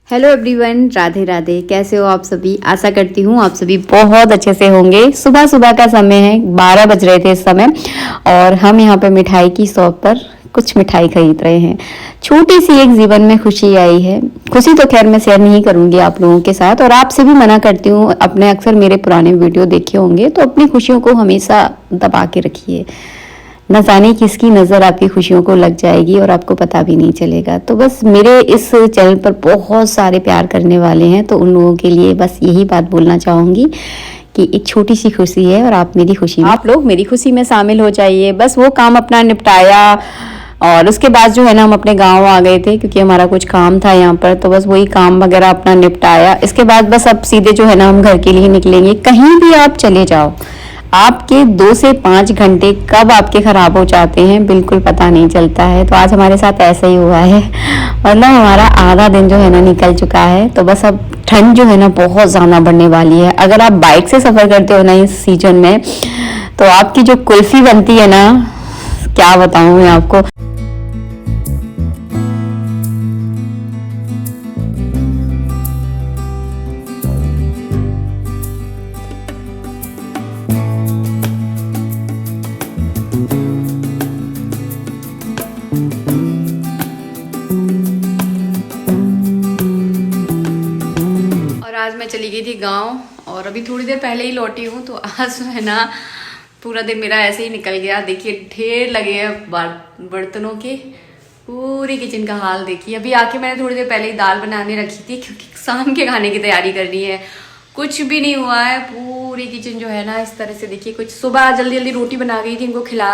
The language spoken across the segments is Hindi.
Hello everyone, Radhe Radhe. कैसे हो आप सभी? आशा करती हूँ आप सभी बहुत अच्छे से होंगे। सुबह सुबह का समय है, 12 बज रहे थे इस समय, और हम यहाँ पे मिठाई की शॉप पर कुछ मिठाई खरीद रहे हैं। छोटी सी एक जीवन में खुशी आई है। खुशी तो खैर मैं शेयर नहीं करूंगी आप लोगों के साथ, और आपसे भी मना करती हूँ। अपने अक्सर मेरे पुराने वीडियो देखे होंगे तो अपनी खुशियों को हमेशा दबा के रखिए। न जाने किसकी नज़र आपकी खुशियों को लग जाएगी और आपको पता भी नहीं चलेगा। तो बस मेरे इस चैनल पर बहुत सारे प्यार करने वाले हैं, तो उन लोगों के लिए बस यही बात बोलना चाहूँगी कि एक छोटी सी खुशी है और आप मेरी खुशी में, आप लोग मेरी खुशी में शामिल हो जाइए। बस वो काम अपना निपटाया और उसके बाद जो है ना हम अपने गांव आ गए थे, क्योंकि हमारा कुछ काम था यहाँ पर। तो बस वही काम वगैरह अपना निपटाया। इसके बाद बस अब सीधे जो है ना हम घर के लिए निकलेंगे। कहीं भी आप चले जाओ, आपके 2 से 5 घंटे कब आपके ख़राब हो जाते हैं बिल्कुल पता नहीं चलता है। तो आज हमारे साथ ऐसा ही हुआ है, मतलब हमारा आधा दिन जो है ना निकल चुका है। तो बस अब ठंड जो है ना बहुत ज़्यादा बढ़ने वाली है। अगर आप बाइक से सफ़र करते हो ना इस सीजन में, तो आपकी जो कुल्फ़ी बनती है ना, क्या बताऊँ मैं आपको। आज मैं चली गई थी गांव और अभी थोड़ी देर पहले ही लौटी हूँ। तो आज है ना पूरा दिन मेरा ऐसे ही निकल गया। देखिए ढेर लगे हैं बर्तनों के, पूरी किचन का हाल देखिए। अभी आके मैंने थोड़ी देर पहले ही दाल बनाने रखी थी, क्योंकि शाम के खाने की तैयारी करनी है। कुछ भी नहीं हुआ है, पूरी किचन जो है ना इस तरह से देखिए। कुछ सुबह जल्दी जल्दी रोटी बना गई थी, इनको खिला,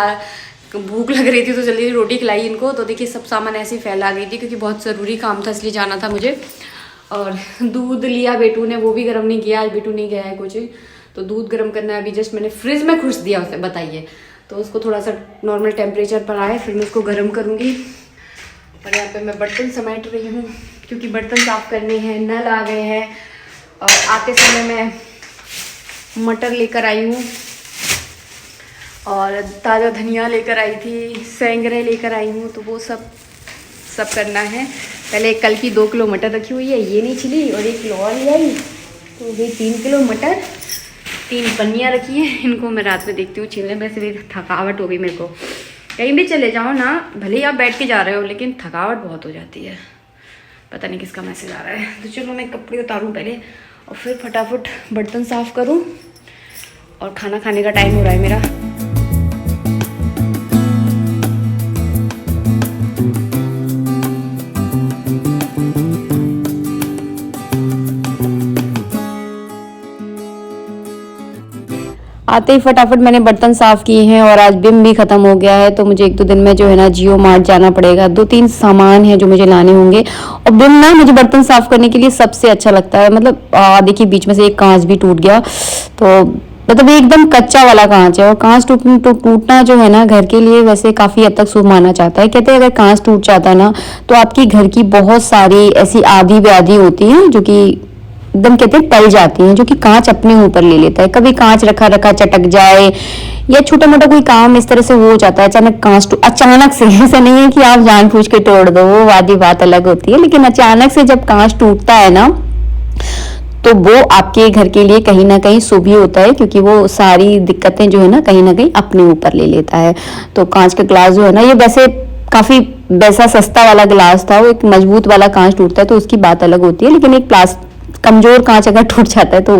भूख लग रही थी तो जल्दी रोटी खिलाई इनको। तो देखिए सब सामान ऐसे ही फैला गई थी, क्योंकि बहुत ज़रूरी काम था इसलिए जाना था मुझे। और दूध लिया बेटू ने, वो भी गर्म नहीं किया, आज बेटू नहीं गया है कुछ, तो दूध गर्म करना है। अभी जस्ट मैंने फ्रिज में खुश दिया उसे, बताइए। तो उसको थोड़ा सा नॉर्मल टेम्परेचर पर आए फिर मैं उसको गर्म करूँगी। और यहाँ पे मैं बर्तन समेट रही हूँ, क्योंकि बर्तन साफ करने हैं। नल आ गए हैं और आते समय मैं मटर लेकर आई हूँ और ताज़ा धनिया लेकर आई थी, सेंगरे लेकर आई हूँ। तो वो सब करना है। पहले कल की 2 किलो मटर रखी हुई है, ये नहीं छिली, और 1 किलो और ले आई, तो ये 3 किलो मटर, 3 पन्नियाँ रखी हैं। इनको मैं रात में देखती हूँ छीलने। वैसे भी थकावट हो गई मेरे को। कहीं भी चले जाओ ना, भले ही आप बैठ के जा रहे हो, लेकिन थकावट बहुत हो जाती है। पता नहीं किसका मैसेज आ रहा है। तो चलो मैं कपड़े उतारूँ पहले और फिर फटाफट बर्तन साफ़ करूँ, और खाना खाने का टाइम हो रहा है मेरा। आते ही फटाफट मैंने बर्तन साफ़ किए हैं, और आज बिम भी ख़त्म हो गया है। तो मुझे 1-2 दिन में जो है ना जियो मार्ट जाना पड़ेगा। 2-3 सामान है जो मुझे लाने होंगे। और बिम ना मुझे बर्तन साफ़ करने के लिए सबसे अच्छा लगता है। मतलब देखिए बीच में से एक कांच भी टूट गया, तो मतलब एकदम कच्चा वाला कांच है। और कांच टूटना जो है ना घर के लिए वैसे काफ़ी हद तक शुभ माना जाता है। कहते हैं अगर कांच टूट जाता ना, तो आपकी घर की बहुत सारी ऐसी आधी व्याधि होती हैं जो कि एकदम कहते हैं टल जाती हैं, जो कि कांच अपने ऊपर ले लेता है। कभी कांच रखा रखा चटक जाए, या छोटा मोटा कोई काम इस तरह से हो जाता है, अचानक कांच अचानक से, ऐसा नहीं है कि आप जानबूझ के तोड़ दो, वो वाली बात अलग होती है। लेकिन अचानक से जब कांच टूटता है ना, तो वो आपके घर के लिए कहीं ना कहीं शुभ ही होता है, क्योंकि वो सारी दिक्कतें जो है ना कहीं अपने ऊपर ले लेता है। तो कांच का ग्लास जो है ना, ये वैसे काफी वैसा सस्ता वाला ग्लास था, वो एक मजबूत वाला कांच टूटता है तो उसकी बात अलग होती है। लेकिन एक कमजोर कांच अगर टूट जाता है तो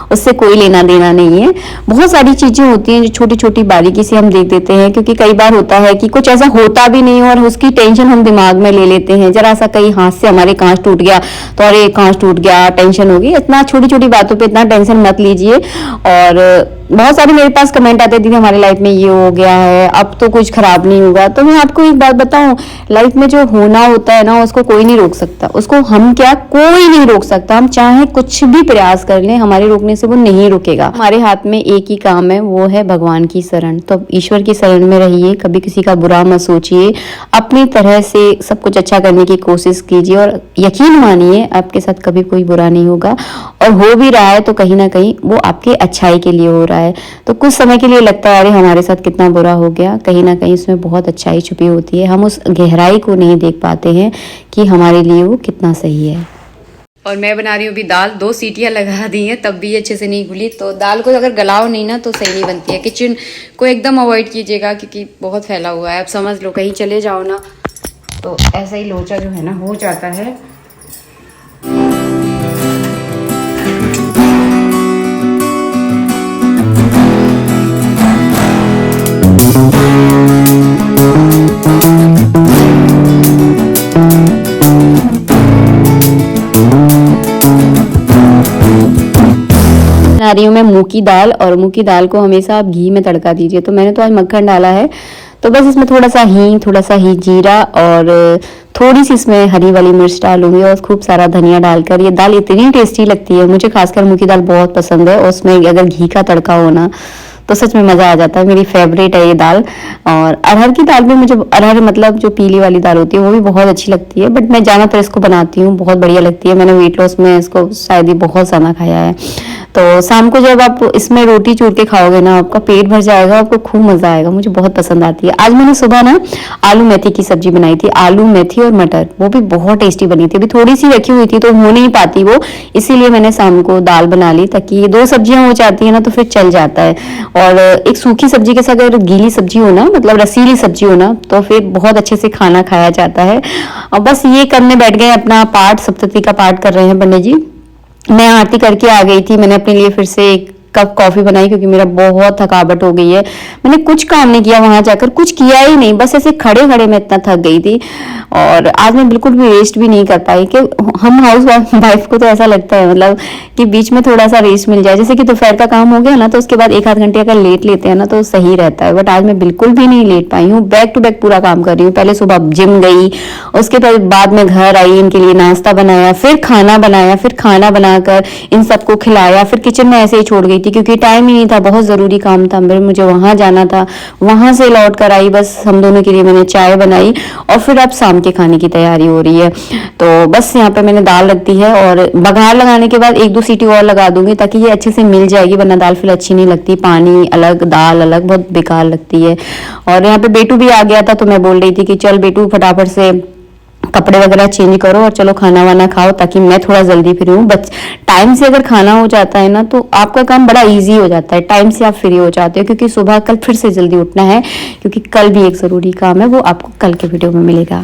उससे कोई लेना देना नहीं है। बहुत सारी चीजें होती हैं जो छोटी छोटी बारीकी से हम देख देते हैं, क्योंकि कई बार होता है कि कुछ ऐसा होता भी नहीं और उसकी टेंशन हम दिमाग में ले लेते हैं। जरा सा कहीं हाथ से हमारे कांच टूट गया तो अरे कांच टूट गया, टेंशन होगी। इतना छोटी छोटी बातों पे इतना टेंशन मत लीजिए। और बहुत सारे मेरे पास कमेंट आते थे हमारे लाइफ में ये हो गया है, अब तो कुछ खराब नहीं होगा। तो मैं आपको एक बात बताऊं, लाइफ में जो होना होता है ना उसको कोई नहीं रोक सकता। उसको हम क्या, कोई नहीं रोक सकता। हम चाहे कुछ भी प्रयास कर लें, हमारे रोकने से वो नहीं रुकेगा। हमारे हाथ में एक ही काम है, वो है भगवान की शरण। तो ईश्वर की शरण में रहिए, कभी किसी का बुरा मत सोचिए, अपनी तरह से सब कुछ अच्छा करने की कोशिश कीजिए, और यकीन मानिए आपके साथ कभी कोई बुरा नहीं होगा। और हो भी रहा है तो कहीं ना कहीं वो आपके अच्छाई के लिए हो रहा है। तो कुछ समय के लिए लगता है अरे हमारे साथ कितना बुरा हो गया, कहीं ना कहीं इसमें बहुत अच्छाई छुपी होती है। हम उस गहराई को नहीं देख पाते हैं कि हमारे लिए वो कितना सही है। और मैं बना रही हूँ अभी दाल। 2 सीटियाँ लगा दी हैं तब भी अच्छे से नहीं घुली। तो दाल को अगर गलाओ नहीं ना तो सही नहीं बनती है। किचन को एकदम अवॉइड कीजिएगा क्योंकि बहुत फैला हुआ है। अब समझ लो कहीं चले जाओ ना तो ऐसा ही लोचा जो है ना हो जाता है। बना रही हूँ मैं मूंग की दाल, और मूंग की दाल को हमेशा आप घी में तड़का दीजिए। तो मैंने तो आज मक्खन डाला है, तो बस इसमें थोड़ा सा हींग, थोड़ा सा ही जीरा और थोड़ी सी इसमें हरी वाली मिर्च डालूंगी और खूब सारा धनिया डालकर ये दाल इतनी टेस्टी लगती है। मुझे खासकर मूंग की दाल बहुत पसंद है और उसमें अगर घी का तड़का हो ना तो सच में मज़ा आ जाता है। मेरी फेवरेट है ये दाल। और अरहर की दाल भी मुझे, अरहर मतलब जो पीली वाली दाल होती है वो भी बहुत अच्छी लगती है, बट मैं ज़्यादातर इसको बनाती हूँ, बहुत बढ़िया लगती है। मैंने वेट लॉस में इसको शायद ही बहुत ज़्यादा खाया है। तो शाम को जब आप इसमें रोटी चूर के खाओगे ना आपका पेट भर जाएगा, आपको खूब मज़ा आएगा। मुझे बहुत पसंद आती है। आज मैंने सुबह ना आलू मेथी की सब्जी बनाई थी, आलू मेथी और मटर, वो भी बहुत टेस्टी बनी थी। अभी थोड़ी सी रखी हुई थी तो हो नहीं पाती वो, इसीलिए मैंने शाम को दाल बना ली ताकि ये 2 सब्जियां हो जाती है ना तो फिर चल जाता है। और एक सूखी सब्जी के साथ अगर गीली सब्जी हो ना, मतलब रसीली सब्जी हो ना, तो फिर बहुत अच्छे से खाना खाया जाता है। और बस ये करने बैठ गए, अपना पाठ, सप्तती का पाठ कर रहे हैं पंडित जी। मैं आरती करके आ गई थी। मैंने अपने लिए फिर से एक कप कॉफी बनाई क्योंकि मेरा बहुत थकावट हो गई है। मैंने कुछ काम नहीं किया, वहां जाकर कुछ किया ही नहीं, बस ऐसे खड़े खड़े मैं इतना थक गई थी। और आज मैं बिल्कुल भी रेस्ट भी नहीं कर पाई कि हम हाउस वाइफ को तो ऐसा लगता है मतलब कि बीच में थोड़ा सा रेस्ट मिल जाए। जैसे कि दोपहर का काम हो गया ना तो उसके बाद 1 आध घंटे अगर लेट लेते हैं ना तो सही रहता है, बट आज मैं बिल्कुल भी नहीं लेट पाई हूँ। बैक टू बैक पूरा काम कर रही हूँ। पहले सुबह जिम गई, उसके बाद में घर आई, इनके लिए नाश्ता बनाया, फिर खाना बनाया, फिर खाना बनाकर इन सबको खिलाया, फिर किचन में ऐसे ही छोड़ गई थी क्योंकि टाइम ही नहीं था, बहुत ज़रूरी काम था, फिर मुझे वहां जाना था। वहां से लौट कर आई, बस हम दोनों के लिए मैंने चाय बनाई और फिर अब शाम के खाने की तैयारी हो रही है। तो बस यहाँ पे मैंने दाल रख दी है और बघार लगाने के बाद 1-2 सीटी और लगा दूंगी ताकि ये अच्छे से मिल जाएगी, वरना दाल फिर अच्छी नहीं लगती। पानी अलग दाल अलग बहुत बेकार लगती है। और यहाँ पे बेटू भी आ गया था तो मैं बोल रही थी कि चल बेटू फटाफट से कपड़े वगैरह चेंज करो और चलो खाना वाना खाओ ताकि मैं थोड़ा जल्दी फ्री हूँ। बस टाइम से अगर खाना हो जाता है ना तो आपका काम बड़ा इजी हो जाता है, टाइम से आप फ्री हो जाते हो क्योंकि सुबह कल फिर से जल्दी उठना है, क्योंकि कल भी एक ज़रूरी काम है, वो आपको कल के वीडियो में मिलेगा।